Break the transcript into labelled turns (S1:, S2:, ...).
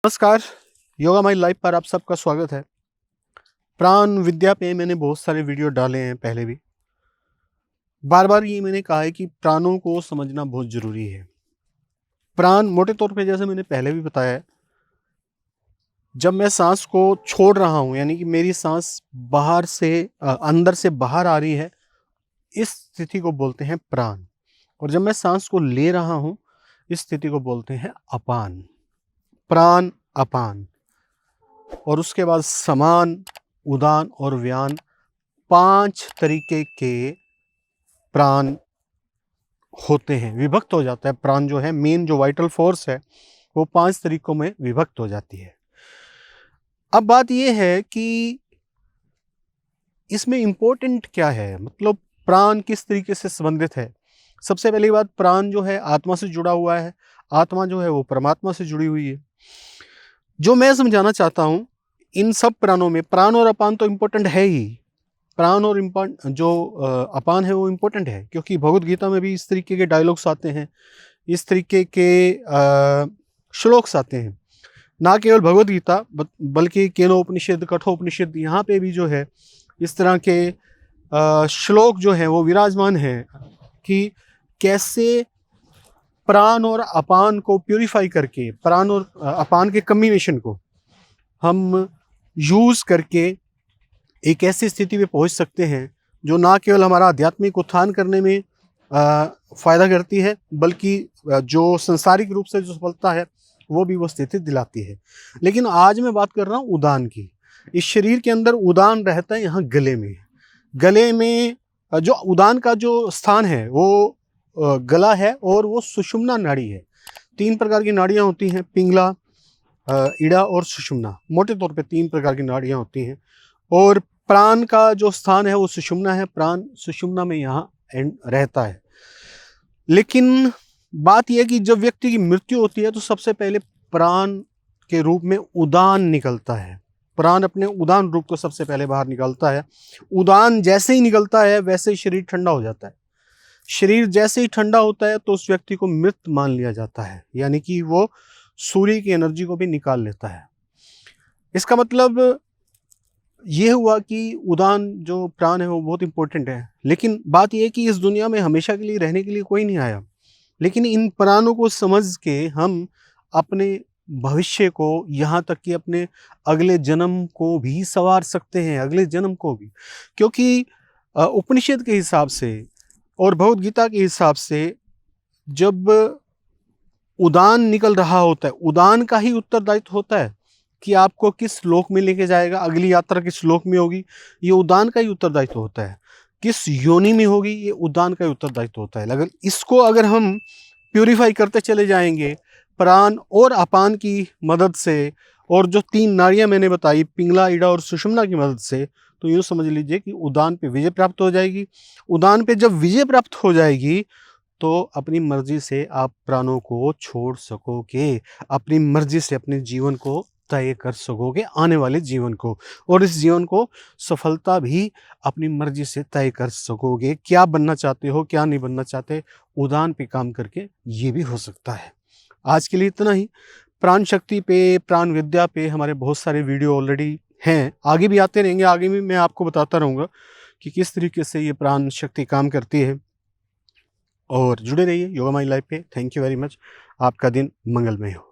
S1: नमस्कार, yoga my life पर आप सबका स्वागत है। प्राण विद्या पे मैंने बहुत सारे वीडियो डाले हैं पहले भी। बार बार ये मैंने कहा है कि प्राणों को समझना बहुत ज़रूरी है। प्राण मोटे तौर पे जैसे मैंने पहले भी बताया है, जब मैं सांस को छोड़ रहा हूँ यानी कि मेरी सांस बाहर से अंदर से बाहर आ रही है, इस स्थिति को बोलते हैं प्राण। और जब मैं सांस को ले रहा हूँ, इस स्थिति को बोलते हैं अपान। प्राण, अपान और उसके बाद समान, उदान और व्यान, 5 तरीके के प्राण होते हैं। विभक्त हो जाता है प्राण जो है, मेन जो वाइटल फोर्स है वो 5 तरीकों में विभक्त हो जाती है। अब बात ये है कि इसमें इंपॉर्टेंट क्या है, मतलब प्राण किस तरीके से संबंधित है। सबसे पहली बात, प्राण जो है आत्मा से जुड़ा हुआ है, आत्मा जो है वो परमात्मा से जुड़ी हुई है। जो मैं समझाना चाहता हूँ, इन सब प्राणों में प्राण और अपान तो इम्पोर्टेंट है ही। प्राण और अपान है वो इम्पोर्टेंट है, क्योंकि भगवत गीता में भी इस तरीके के डायलॉग्स आते हैं, इस तरीके के श्लोक्स आते हैं। ना केवल भगवत गीता बल्कि केनोपनिषद, कठोपनिषद, यहाँ पे भी जो है इस तरह के श्लोक जो हैं वो विराजमान हैं कि कैसे प्राण और अपान को प्यूरिफाई करके, प्राण और अपान के कम्बिनेशन को हम यूज़ करके एक ऐसी स्थिति में पहुंच सकते हैं जो ना केवल हमारा आध्यात्मिक उत्थान करने में फ़ायदा करती है, बल्कि जो सांसारिक रूप से जो सफलता है वो भी वो स्थिति दिलाती है। लेकिन आज मैं बात कर रहा हूँ उदान की। इस शरीर के अंदर उदान रहता है यहाँ गले में। गले में जो उदान का जो स्थान है वो गला है और वो सुषुम्ना नाड़ी है। 3 प्रकार की नाड़ियाँ होती हैं, पिंगला, इड़ा और सुषुम्ना। मोटे तौर पे 3 प्रकार की नाड़ियाँ होती हैं और प्राण का जो स्थान है वो सुषुम्ना है। प्राण सुषुम्ना में यहाँ रहता है। लेकिन बात यह कि जब व्यक्ति की मृत्यु होती है तो सबसे पहले प्राण के रूप में उदान निकलता है। प्राण अपने उदान रूप को सबसे पहले बाहर निकलता है। उदान जैसे ही निकलता है वैसे ही शरीर ठंडा हो जाता है। शरीर जैसे ही ठंडा होता है तो उस व्यक्ति को मृत मान लिया जाता है, यानी कि वो सूर्य की एनर्जी को भी निकाल लेता है। इसका मतलब ये हुआ कि उदान जो प्राण है वो बहुत इंपॉर्टेंट है। लेकिन बात यह है कि इस दुनिया में हमेशा के लिए रहने के लिए कोई नहीं आया। लेकिन इन प्राणों को समझ के हम अपने भविष्य को, यहाँ तक कि अपने अगले जन्म को भी संवार सकते हैं, अगले जन्म को भी। क्योंकि उपनिषद के हिसाब से और भगवद गीता के हिसाब से जब उदान निकल रहा होता है, उदान का ही उत्तरदायित्व होता है कि आपको किस लोक में लेके जाएगा, अगली यात्रा किस लोक में होगी, ये उदान का ही उत्तरदायित्व होता है। किस योनि में होगी, ये उदान का ही उत्तरदायित्व होता है। अगर हम प्यूरिफाई करते चले जाएंगे प्राण और अपान की मदद से, और जो 3 नाड़ियाँ मैंने बताई, पिंगला, इड़ा और सुषुम्ना की मदद से, तो यूँ समझ लीजिए कि उदान पे विजय प्राप्त हो जाएगी। उदान पे जब विजय प्राप्त हो जाएगी तो अपनी मर्जी से आप प्राणों को छोड़ सकोगे, अपनी मर्जी से अपने जीवन को तय कर सकोगे, आने वाले जीवन को, और इस जीवन को सफलता भी अपनी मर्जी से तय कर सकोगे। क्या बनना चाहते हो, क्या नहीं बनना चाहते, उदान पे काम करके ये भी हो सकता है। आज के लिए इतना ही। प्राण शक्ति पे, प्राण विद्या पे हमारे बहुत सारे वीडियो ऑलरेडी हैं, आगे भी आते रहेंगे। आगे भी मैं आपको बताता रहूँगा कि किस तरीके से ये प्राण शक्ति काम करती है। और जुड़े रहिए योगा माई लाइफ पे। Thank you very much. आपका दिन मंगलमय हो।